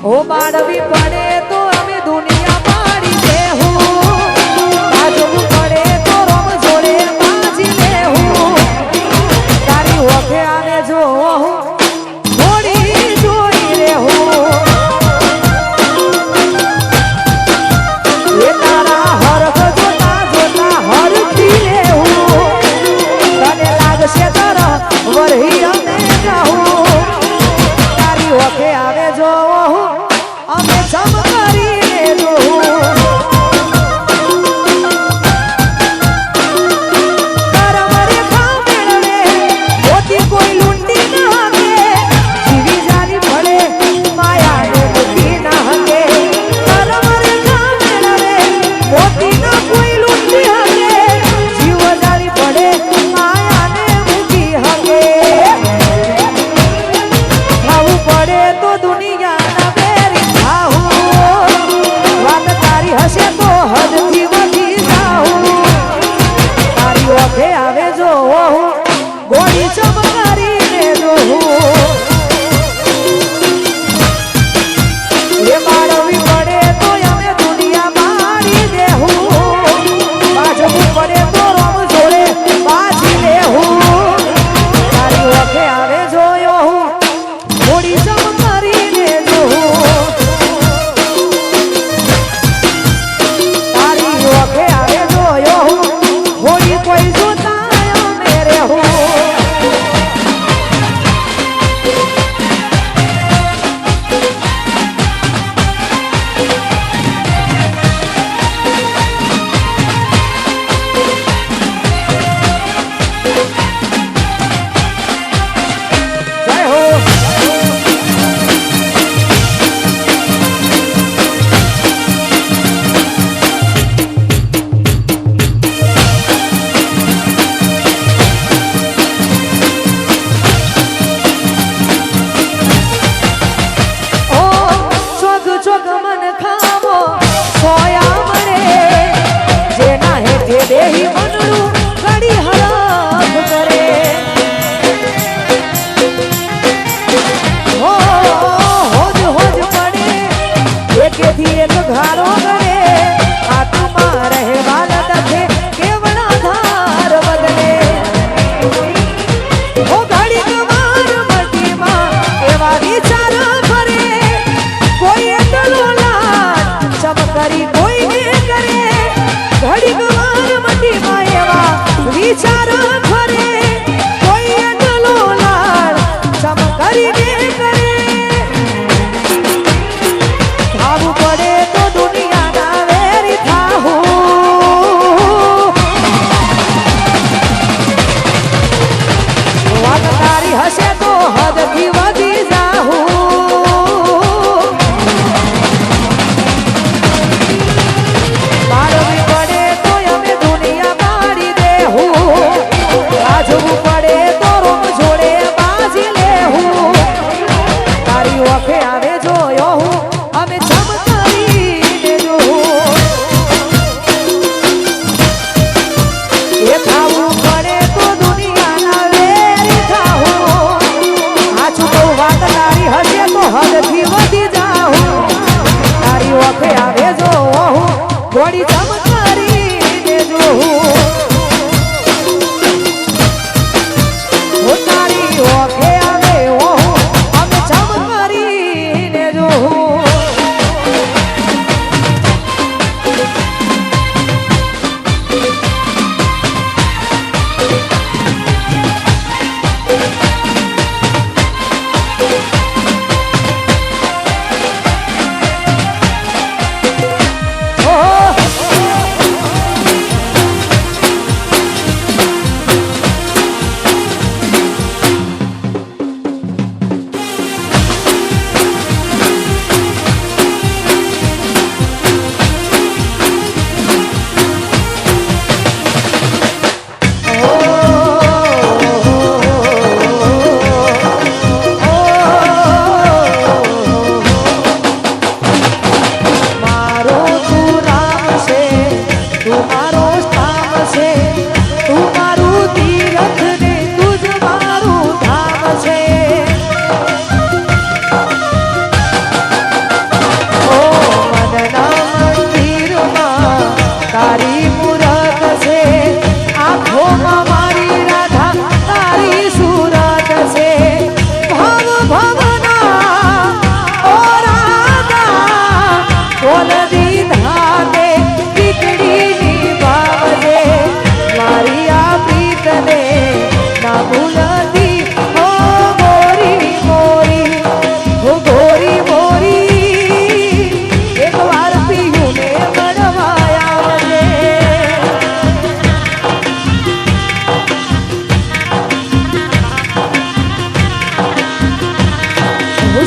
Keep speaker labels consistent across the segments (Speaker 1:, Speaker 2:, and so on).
Speaker 1: ઓ બાળવી પડે તો અમે દુનિયા પાડી દેહું બાજવું પડે તો રમ જોડે બાજી લેહું તારી ઓખે આને જો થોડી જોઈ લેહું એ તારા હરખ જોતા જોતા હરખી લેહું તને લાગશે તરહ વરહી અમે જાઉં તારી ઓખે આવે જો અમે જમ કરીને જોઉં તારા મરે ખાવ મેળવે મોતી કોઈ લૂંટી ના હકે જીવી જારી ભળે માયાને મૂકી ના હકે તારા મરે ખાવ મેળવે મોતી ના કોઈ લૂંટી હકે જીવ જારી ભળે માયાને મૂકી હકે ખાવું પડે તો દુનિયાના બેરી ખાવું વાત તારી હશે તો હદથી વધી જાઉં તારી ઓખે આવે જો ગોળી ચમકારીને જોઉં એ બાળવી પડે તો અમે દુનિયા મારી દેહું બાજવું પડે તો રમ જોડે બાજી લેહું તારી ઓખે આવે જોયો ગોળી ચમકારીને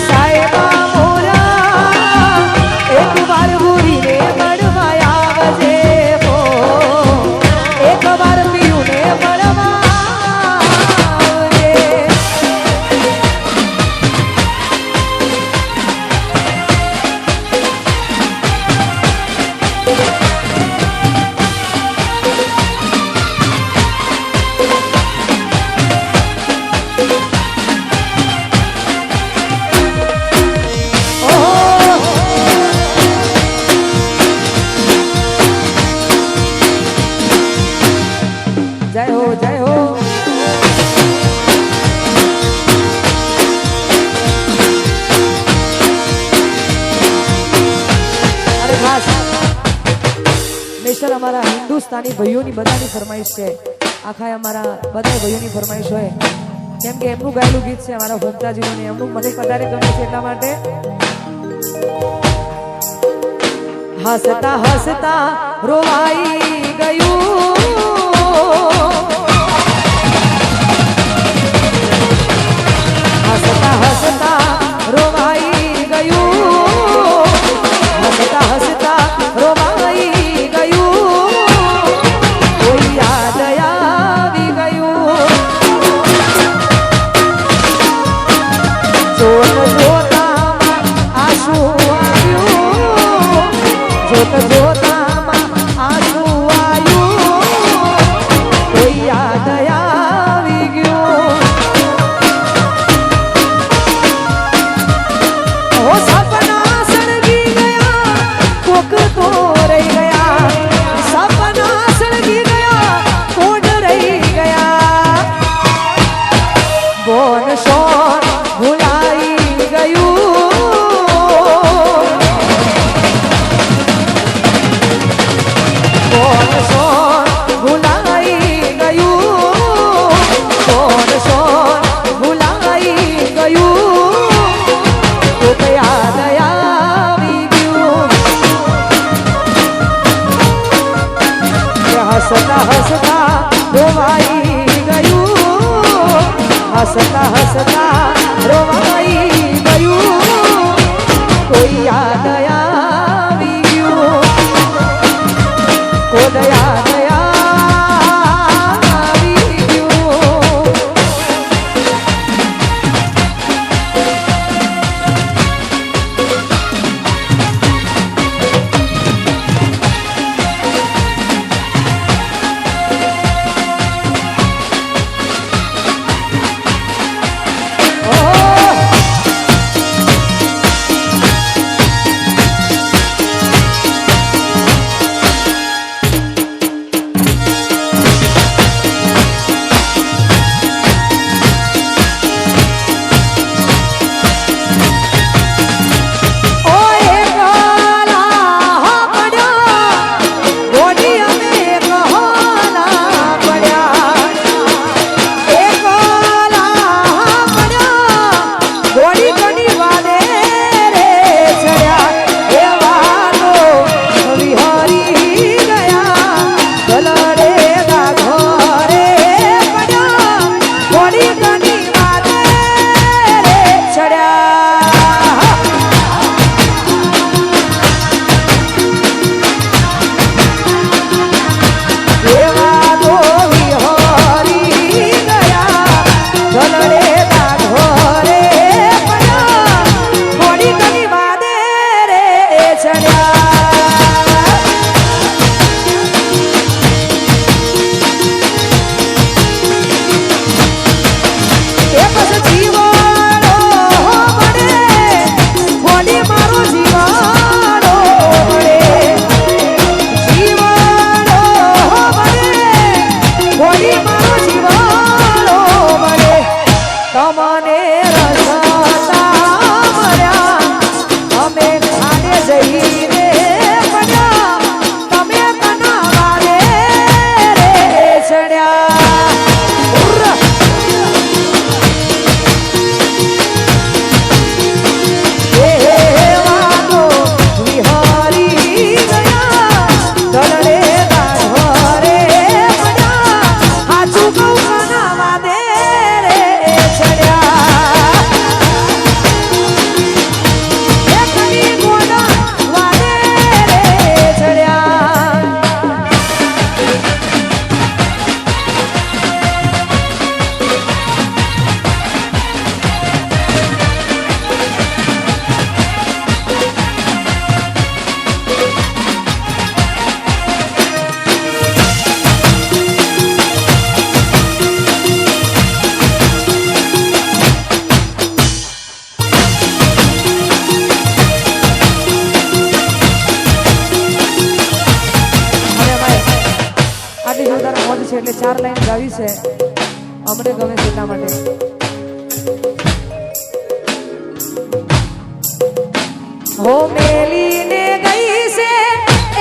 Speaker 1: સાહેબા મોરા એક વાર ભૂરીને મળવા આવજે હો એક વાર પીયુને મળવા આવજે જય હો જય હો અરે ખાસ નેશન અમારા હિન્દુસ્તાની ભાઈઓની બધાની ફરમાઈશ છે આખા અમારા બધા ભાઈઓની ફરમાઈશ હોય કેમ કે એમનું ગાયેલું ગીત છે અમારા ભક્તાજીનું ને એમનું મને વધારે ગમે છે એટલા માટે હસતા હસતા રોવાઈ ગયું હસતા હસતા રોવાઈ ગયું હસતા હસતા રોવાઈ ગયું કોઈ યાદ આવી ગયું જોત જોતામાં આંસુ આવ્યું જોત જોતામાં આંસુ આવ્યું ગાવી છે અમને ગમે છે એટલા માટે હો મેલીને ગઈ છે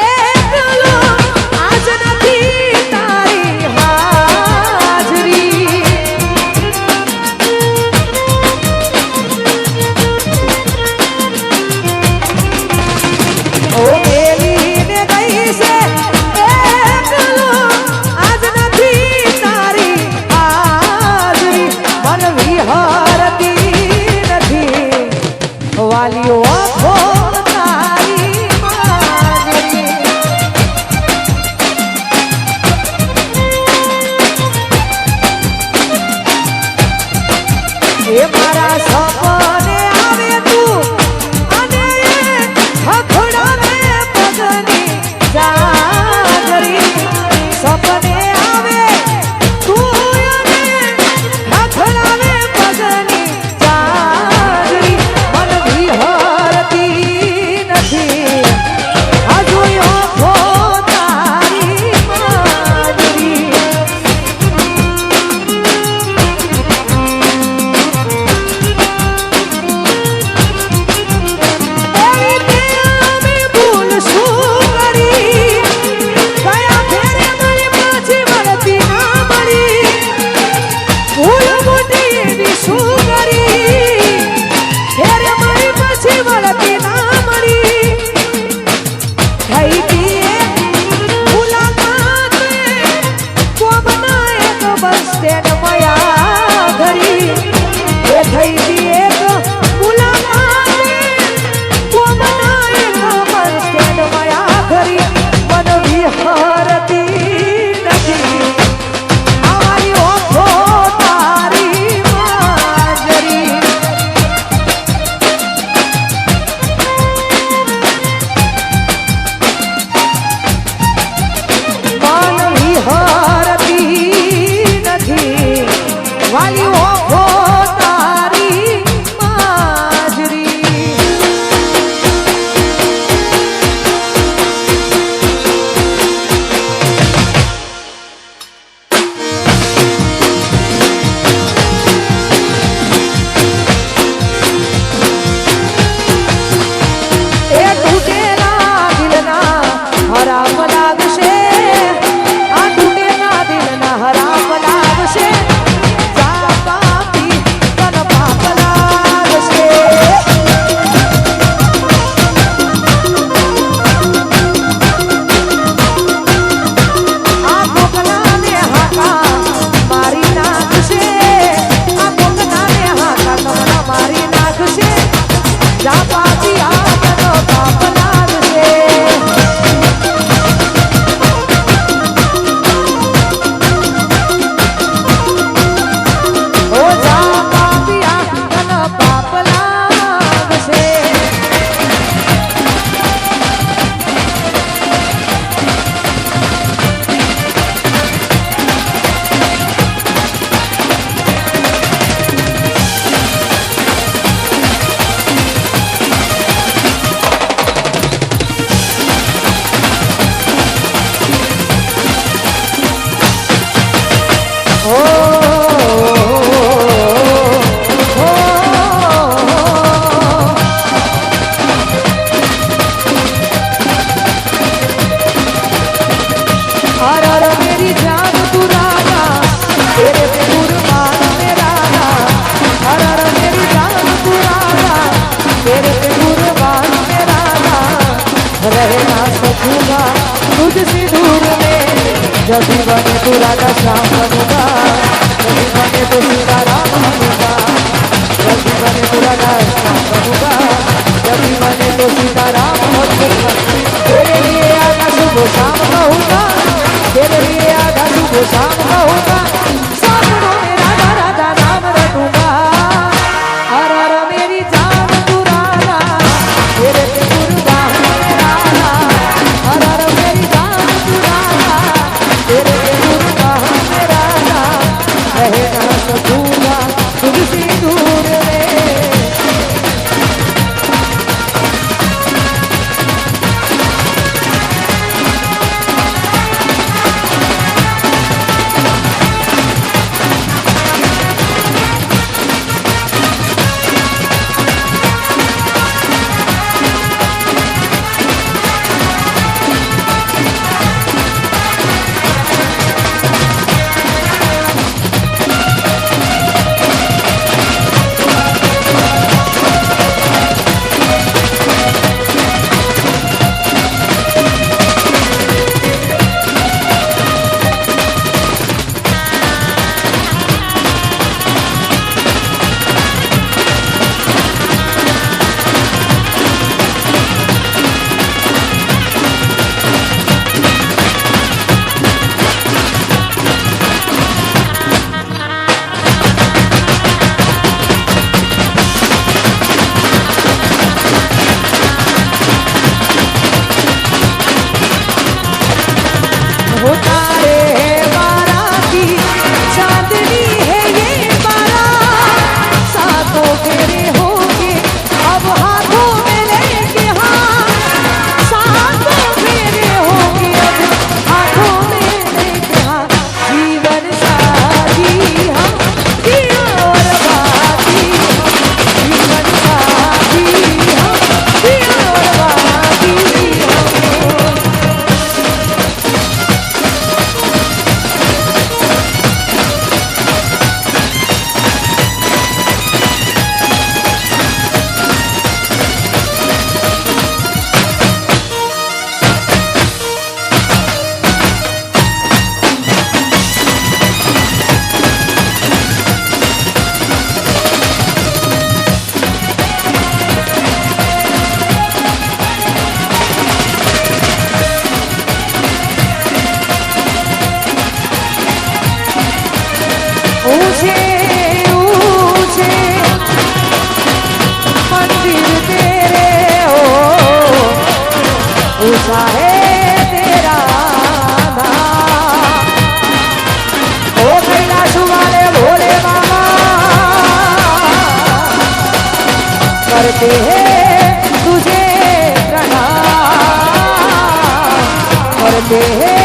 Speaker 1: એકલો આજ નથી તારી હાજરી ઓ મેલીને ગઈ છે એકલો આજ નથી તારી હાજરી મન વિહરતી નથી વાલીઓ जब भी बने तो राधा श्याम बनूंगा, जब भी बने तो सीताराम बनूंगा, जब भी बने तो राधा श्याम बनूंगा, जब भी बने तो सीताराम बनूंगा। तेरे लिए आधा सुबह शाम कहूँगा, तेरे लिए आधा सुबह शाम कहूँगा, सपनों में राधा राधा नाम रखूंगा। हर हर मेरी जान तू राधा, तेरे पे कुर्बान है राधा। हर हर मेरी जान तू राधा, तेरे पे कुर्बान है राधा। रह ना सकूंगा तुझसे दूर में। करते हैं तुझे प्रणाम, करते हैं